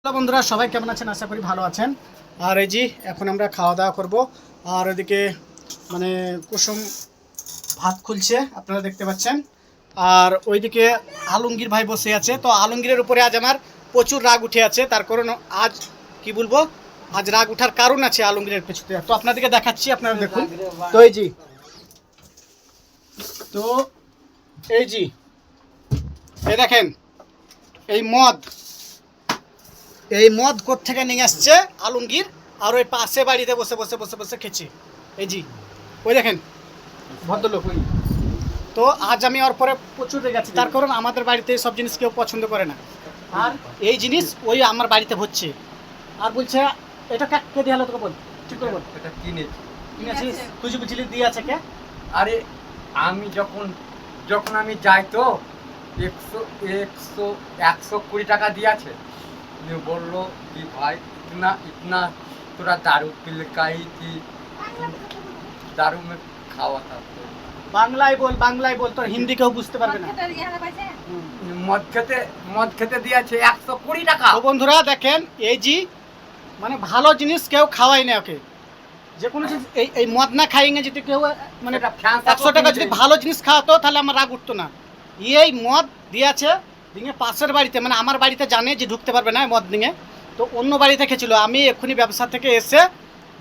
Hello বন্ধুরা, সবাই কেমন আছেন? আশা করি ভালো আছেন। আর এই যে এখন আমরা খাওয়া দাওয়া করব। আর ওইদিকে মানে কুসুম ভাত খুলছে, আপনারা দেখতে পাচ্ছেন। আর ওইদিকে আলমগীর ভাই বসে আছে। তো আলমগীরের উপরে আজ আমার প্রচুর রাগ উঠে আছে। তার কারণ আজ কি বলবো, আজ রাগ উঠার কারণ আছে আলমগীরের পেছনে। তো আপনাদেরকে দেখাচ্ছি, আপনারা দেখুন। তো এই জি তো এই জি এই দেখেন, এই মদ কোত্থেকে নিয়ে আসছে আলমগীর। আর ওই পাশে বাড়িতে বসে বসে বসে বসে খেছে। এই জি ওই দেখেন ভদ্রলোক। তো আজ আমি ওর পরে প্রচুর রেগে আছি, তার কারণ আমাদের বাড়িতে সব জিনিস কেউ পছন্দ করে না। আর এই জিনিস ওই আমার বাড়িতে হচ্ছে। আর বলছে এটা কে দিয়ে হলো, তোকে বল, ঠিক করে বল। এটা কিনেছিস তুই যে বুঝলি দিয়ে আছে কে? আরে আমি যখন যখন আমি যাই তো 120 টাকা দিয়েছে। বললো कि भाई इतना इतना थोड़ा दारू पिलकाई थी, दारू में खावा था। বাংলায় বল, তোর হিন্দি কেউ বুঝতে পারবে না। মদ খেতে দিয়েছে 120 টাকা। তো বন্ধুরা দেখেন, এই জি মানে ভালো জিনিস কেউ খাওয়াই না ওকে। যে কোনো জিনিস এই মদ না খাইয়ে যদি কেউ মানে 100 টাকা যদি ভালো জিনিস খাওয়াতো তাহলে আমার রাগ উঠতো না। এই মদ দিয়েছে দিনে পাশের বাড়িতে, মানে আমার বাড়িতে জানে যে ঢুকতে পারবে না মদ নিয়ে। তো অন্য বাড়িতে খেয়েছিল। আমি এক্ষুনি ব্যবসা থেকে এসে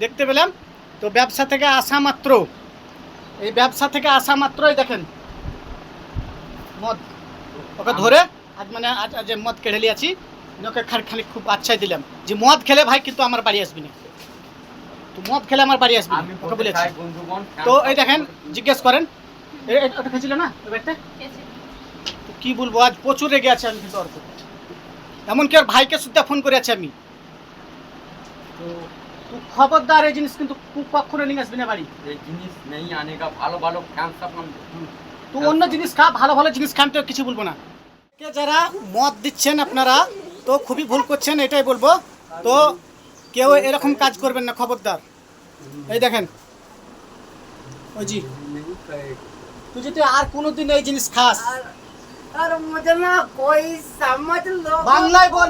দেখতে পেলাম। তো ব্যবসা থেকে আসা মাত্রই দেখেন মদ ওকে ধরে আজ মানে আজ মদ কেড়ে লিয়াছি। ওকে খালি খুব আচ্ছাই দিলাম যে মদ খেলে ভাই কিন্তু আমার বাড়ি আসবি না, তো মদ খেলে আমার বাড়ি আসবি না ওকে বলেছি। তো এই দেখেন, জিজ্ঞেস করেন ওটা খেয়েছিল না ওই ব্যাগটা। তো কী বলবো, আজ প্রচুর রেগে আছে আমি কিন্তু ওর উপর। এমনকি ওর ভাইকে সুদ্ধা ফোন করে আছে আমি। তো তুই খবরদার এই জিনিস কিন্তু কখনো নিয়ে আসবি না বাড়ি। এই জিনিস নেই আনেগা, ভালো ভালো ফ্যান সাপন। তুই অন্য জিনিস খা, ভালো ভালো জিনিস খান, তো কিছু বলবো না। যারা মদ দিচ্ছেন আপনারা তো খুবই ভুল করছেন, এটাই বলবো। তো কেউ এরকম কাজ করবেন না, খবরদার। এই দেখেন ওই জি, তুই যদি আর কোনোদিন এই জিনিস খাস। और मुझे ना कोई समझ लो। বাংলায় বল,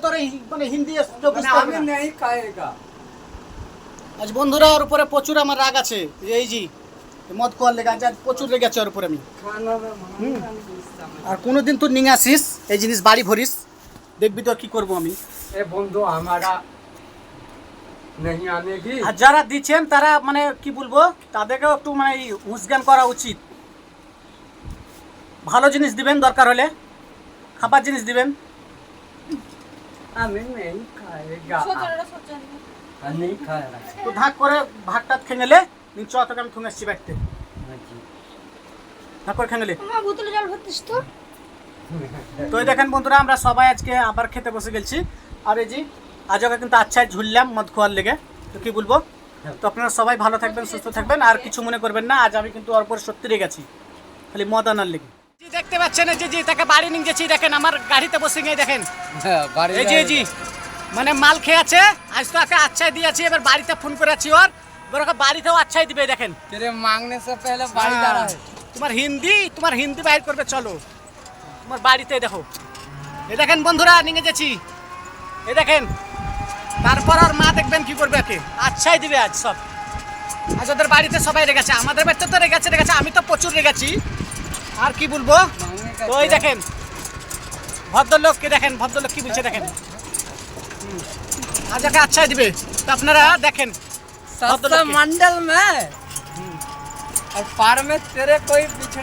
তোর মানে হিন্দি তো বুঝতে পারবি না। नहीं खाएगा। আজ বন্ধুরা ওর উপরে প্রচুর আমার রাগ আছে। এই জি মদ খাওয়ার লেগে আজ প্রচুর রেগে আছে ওর উপরে আমি। खाना में मांगना नहीं समझ। আর কোনোদিন তুই নিয়ে আসিস এই জিনিস বাড়ি ভরিস, দেখবি তো কি করবো আমি। ए बंधु हमारा नहीं आनेगी। আর যারা দিচ্ছেন তারা মানে কি বলবো, তাদেরকেও একটু মানে হুঁশজ্ঞান করা উচিত। ভালো জিনিস দিবেন, দরকার হলে খাবার জিনিস দিবেন। हमें नहीं खाएगा। नहीं खाएगा। তো ভাগ করে ভাগটা খেয়ে নিলে নিচ তোকে আমি থুঙে আসছি বাড়িতে। ভাগ করে খেয়ে নিলে। বোতলে জল ভরতিস তো। তো এই দেখেন বন্ধুরা, আমরা সবাই আজকে আবার খেতে বসে গেছি। আর এই যে আজ ওকে কিন্তু আচ্ছায় ঝুললাম মদ খাওয়ার লেগে। তো কি বলবো, তো আপনারা সবাই ভালো থাকবেন, সুস্থ থাকবেন, আর কিছু মনে করবেন না। আজ আমি কিন্তু ওর উপর সত্যি রেগে গেছি, খালি মদ আনার লেগে। দেখতে পাচ্ছেন এই যে তাকে বাড়ি নিয়ে গেছি, দেখেন আমার গাড়িতে বসে গিয়ে দেখেন এই যে মানে মাল খেয়ে আছে। আজ তো ওকে আচ্ছাই দিয়েছি, এবার বাড়িতে ফোন করে আছি ওর, এবার ওকে বাড়িতেও আচ্ছাই দিবে। দেখেন तेरे मांगने से पहले बाड़ी जा रहा है। তোমার হিন্দি বাইর করবে, চলো তোমার বাড়িতে। দেখো এই দেখেন বন্ধুরা, নিয়ে গেছি এই দেখেন। তারপর আর মা দেখবেন কি করবে, ওকে আচ্ছাই দিবে আজ সব। আজ ওদের বাড়িতে সবাই রেগেছে, আমাদের বাড়িতে তো রেগেছে, আমি তো প্রচুর রেগেছি। আর কি বলবো, তো ওই দেখেন ভদ্রলোককে দেখেন, ভদ্রলোক কি বলছে দেখেন। আজ ওকে আচ্ছাই দিবে, তো আপনারা দেখেন। सत्ता मंडल में और पार में तेरे कोई पीछे